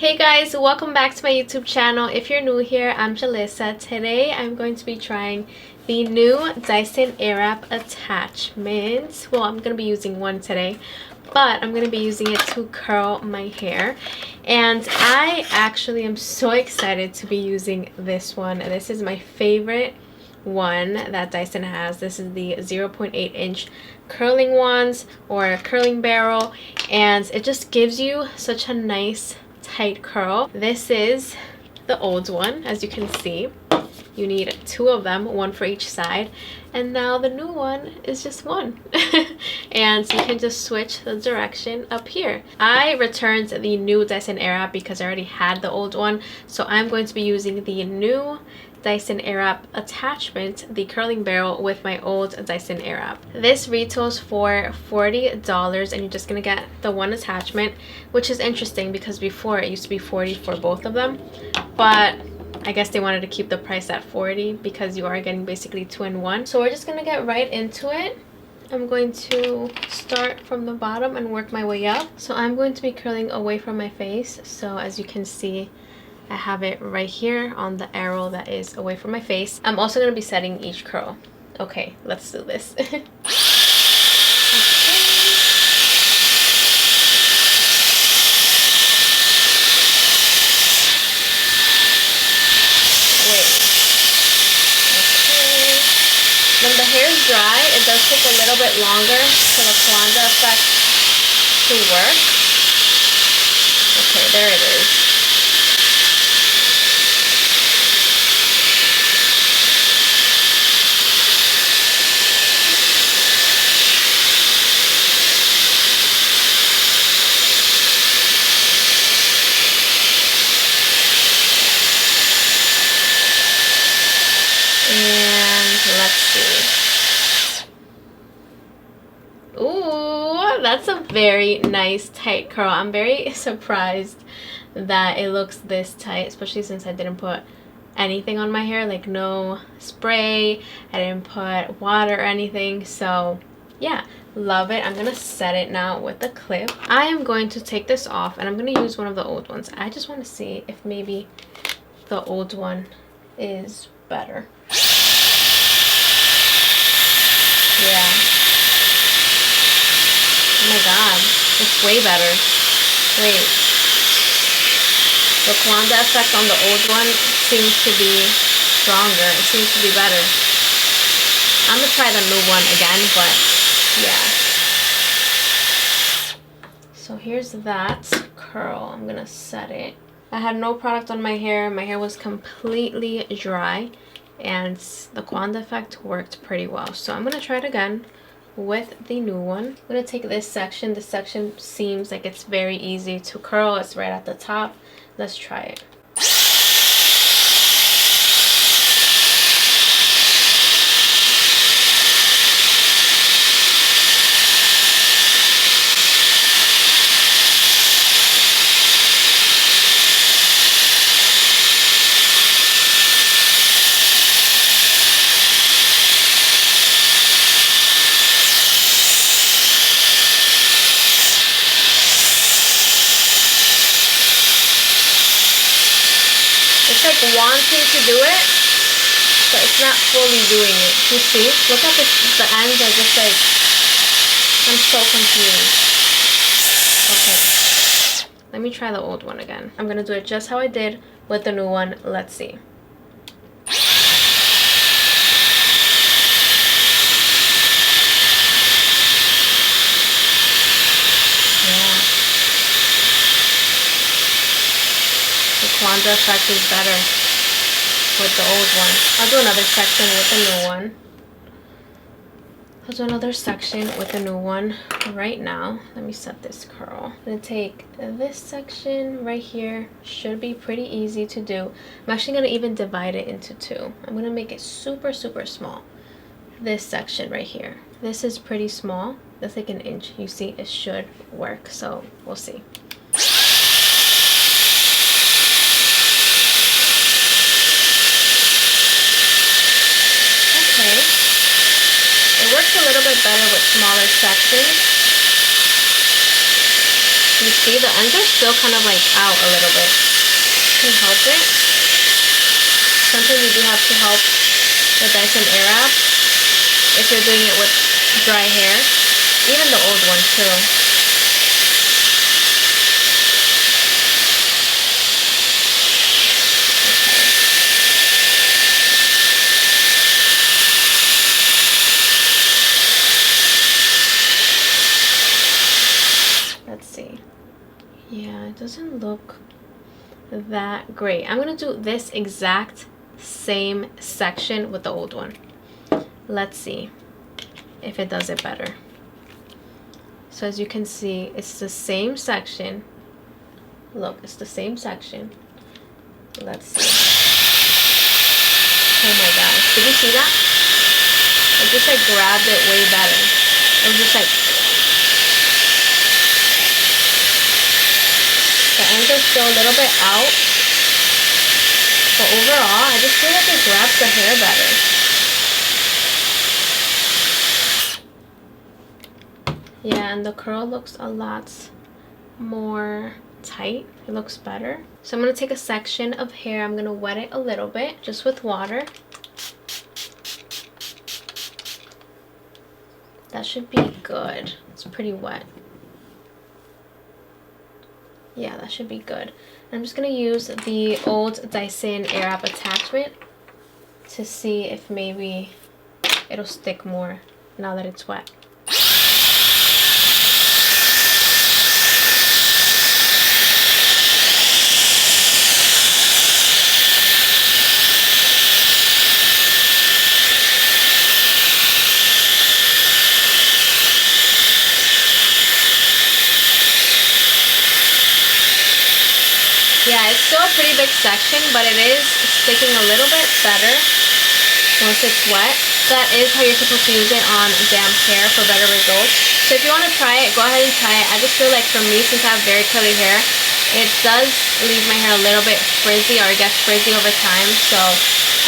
Hey guys, welcome back to my YouTube channel. If you're new here, I'm Jalissa. Today I'm going to be trying the new Dyson Airwrap attachment. Well, I'm going to be using one today, but I'm going to be using it to curl my hair. And I actually am so excited to be using this one. This is my favorite one that Dyson has. This is the 0.8-inch curling wands or curling barrel, and it just gives you such a nice tight curl. This is the old one. As you can see, you need two of them, one for each side, and now the new one is just one. And you can just switch the direction up here. I returned the new Dyson Airwrap because I already had the old one, so I'm going to be using the new Dyson Airwrap attachment, the curling barrel, with my old Dyson Airwrap. This retails for $40, and you're just gonna get the one attachment, which is interesting because before it used to be $40 for both of them, but I guess they wanted to keep the price at $40 because you are getting basically two in one. So we're just gonna get right into it. I'm going to start from the bottom and work my way up. So I'm going to be curling away from my face. So as you can see, I have it right here on the arrow that is away from my face. I'm also going to be setting each curl. Okay, let's do this. Okay. Wait. Okay. When the hair is dry, it does take a little bit longer for the Kwanzaa effect to work. Okay, there it is. And let's see. Ooh, that's a very nice tight curl. I'm very surprised that it looks this tight, especially since I didn't put anything on my hair, like no spray. I didn't put water or anything. So yeah, love it. I'm gonna set it now with a clip. I am going to take this off and I'm gonna use one of the old ones. I just want to see if maybe the old one is better. Yeah. Oh my god. It's way better. Wait. The Kwanzaa effect on the old one seems to be stronger. It seems to be better. I'm gonna try the new one again, but yeah. So here's that curl. I'm gonna set it. I had no product on my hair. My hair was completely dry, and the Kwanzaa effect worked pretty well. So I'm gonna try it again with the new one. I'm gonna take this section. This section seems like it's very easy to curl. It's right at the top. Let's try it. It's like wanting to do it, but it's not fully doing it. You see? Look at this. The ends are just like, I'm so confused. Okay. Let me try the old one again. I'm going to do it just how I did with the new one. Let's see. Kwanzaa effect is better with the old one. I'll do another section with the new one. I'll do another section with the new one right now. Let me set this curl. I'm going to take this section right here. Should be pretty easy to do. I'm actually going to even divide it into two. I'm going to make it super, super small. This section right here. This is pretty small. That's like an inch. You see, it should work. So we'll see. It works a little bit better with smaller sections. You see, the ends are still kind of like out a little bit. Can you help it? Sometimes you do have to help the Dyson Airwrap if you're doing it with dry hair. Even the old one too. Let's see. Yeah, it doesn't look that great. I'm gonna do this exact same section with the old one. Let's see if it does it better. So as you can see, it's the same section. Look, it's the same section. Let's see. Oh my gosh, did you see that? I just like grabbed it way better. It was just like, the ends are still a little bit out, but overall, I just feel like it grabs the hair better. Yeah, and the curl looks a lot more tight. It looks better. So I'm going to take a section of hair. I'm going to wet it a little bit, just with water. That should be good. It's pretty wet. Yeah, that should be good. I'm just going to use the old Dyson Airwrap attachment to see if maybe it'll stick more now that it's wet. Yeah, it's still a pretty big section, but it is sticking a little bit better once it's wet. That is how you're supposed to use it on damp hair for better results. So if you want to try it, go ahead and try it. I just feel like for me, since I have very curly hair, it does leave my hair a little bit frizzy, or it gets frizzy over time. So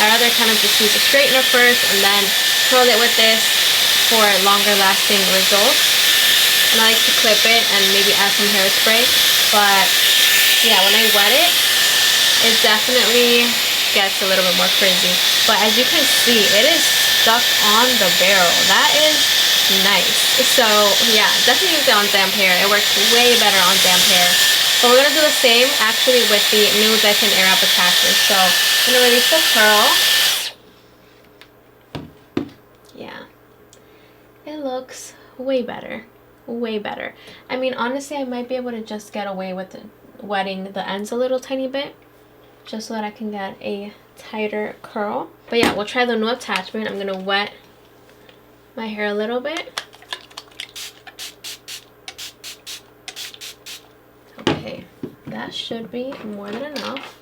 I'd rather kind of just use a straightener first and then curl it with this for longer lasting results. And I like to clip it and maybe add some hairspray, but yeah, when I wet it, it definitely gets a little bit more frizzy. But as you can see, it is stuck on the barrel. That is nice. So yeah, definitely use it on damp hair. It works way better on damp hair. But we're going to do the same actually with the new Dyson Airwrap attachment. So I'm going to release the curl. Yeah, it looks way better. Way better. I mean, honestly, I might be able to just get away with wetting the ends a little tiny bit, just so that I can get a tighter curl. But yeah, we'll try the new attachment. I'm gonna wet my hair a little bit. Okay, that should be more than enough.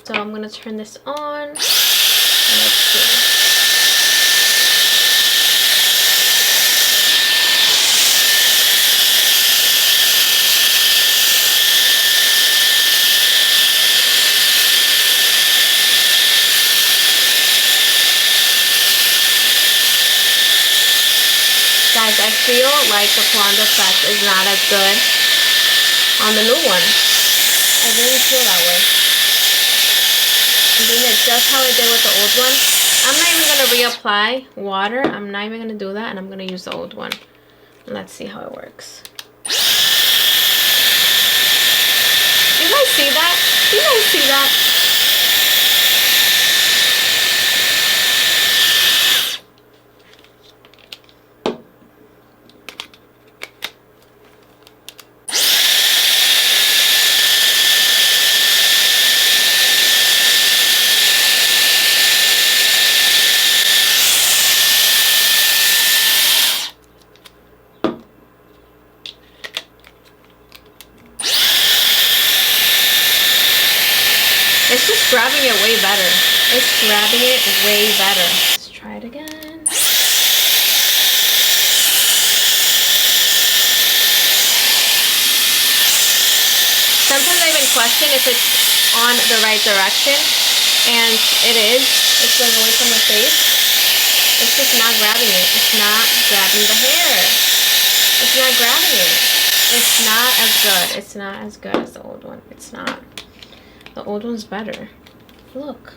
So I'm gonna turn this on. Let's see. Guys, I feel like the blonde effect is not as good on the new one. I really feel that way. I'm doing it just how I did with the old one. I'm not even going to reapply water. I'm not even going to do that, and I'm going to use the old one. Let's see how it works. You guys see that? You guys see that? It's just grabbing it way better. It's grabbing it way better. Let's try it again. Sometimes I even question if it's on the right direction, and it is. It's going away from the face. It's just not grabbing it. It's not grabbing the hair. It's not grabbing it. It's not as good. It's not as good as the old one. It's not. The old one's better. Look.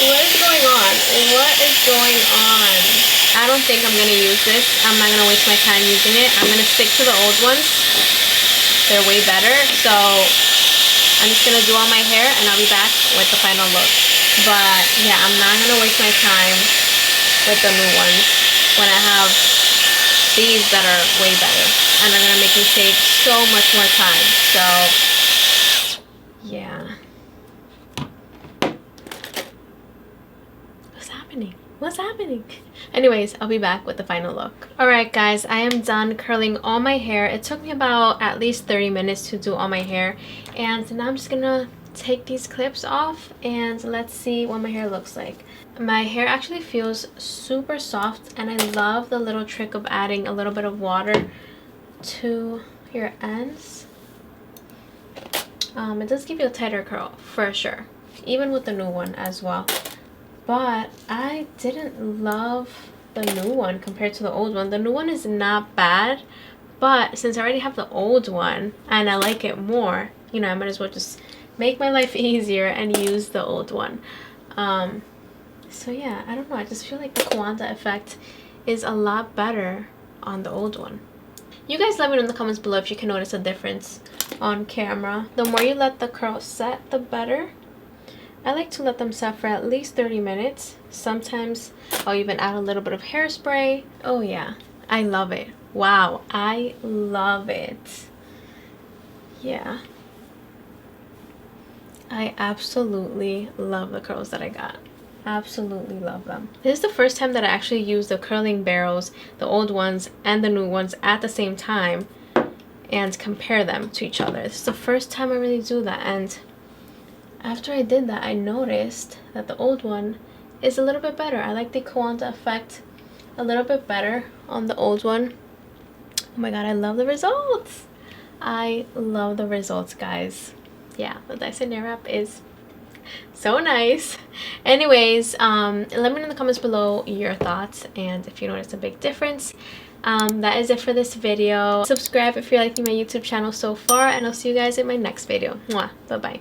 What is going on? What is going on? I don't think I'm gonna use this. I'm not gonna waste my time using it. I'm gonna stick to the old ones. They're way better. So I'm just gonna do all my hair and I'll be back with the final look. But yeah, I'm not gonna waste my time with the new ones when I have these that are way better and are gonna make me save so much more time. So yeah. What's happening? Anyways, I'll be back with the final look. Alright guys, I am done curling all my hair. It took me about at least 30 minutes to do all my hair. And now I'm just gonna take these clips off and let's see what my hair looks like. My hair actually feels super soft and I love the little trick of adding a little bit of water to your ends. It does give you a tighter curl for sure, even with the new one as well. But I didn't love the new one compared to the old one. The new one is not bad, but since I already have the old one and I like it more, you know, I might as well just make my life easier and use the old one. So yeah, I don't know. I just feel like the Kwanzaa effect is a lot better on the old one. You guys let me know in the comments below if you can notice a difference on camera. The more you let the curls set, the better. I like to let them set for at least 30 minutes. Sometimes I'll even add a little bit of hairspray. Oh yeah, I love it. Wow, I love it. Yeah. I absolutely love the curls that I got. Absolutely love them. This is the first time that I actually used the curling barrels, the old ones and the new ones at the same time and compare them to each other. This is the first time I really do that, and after I did that, I noticed that the old one is a little bit better. I like the Kwanzaa effect a little bit better on the old one. Oh my god, I love the results. I love the results, guys. Yeah, the Dyson Airwrap is so nice. Anyways, let me know in the comments below your thoughts and if you notice a big difference. That is it for this video. Subscribe if you're liking my YouTube channel so far, and I'll see you guys in my next video. Mwah. Bye bye.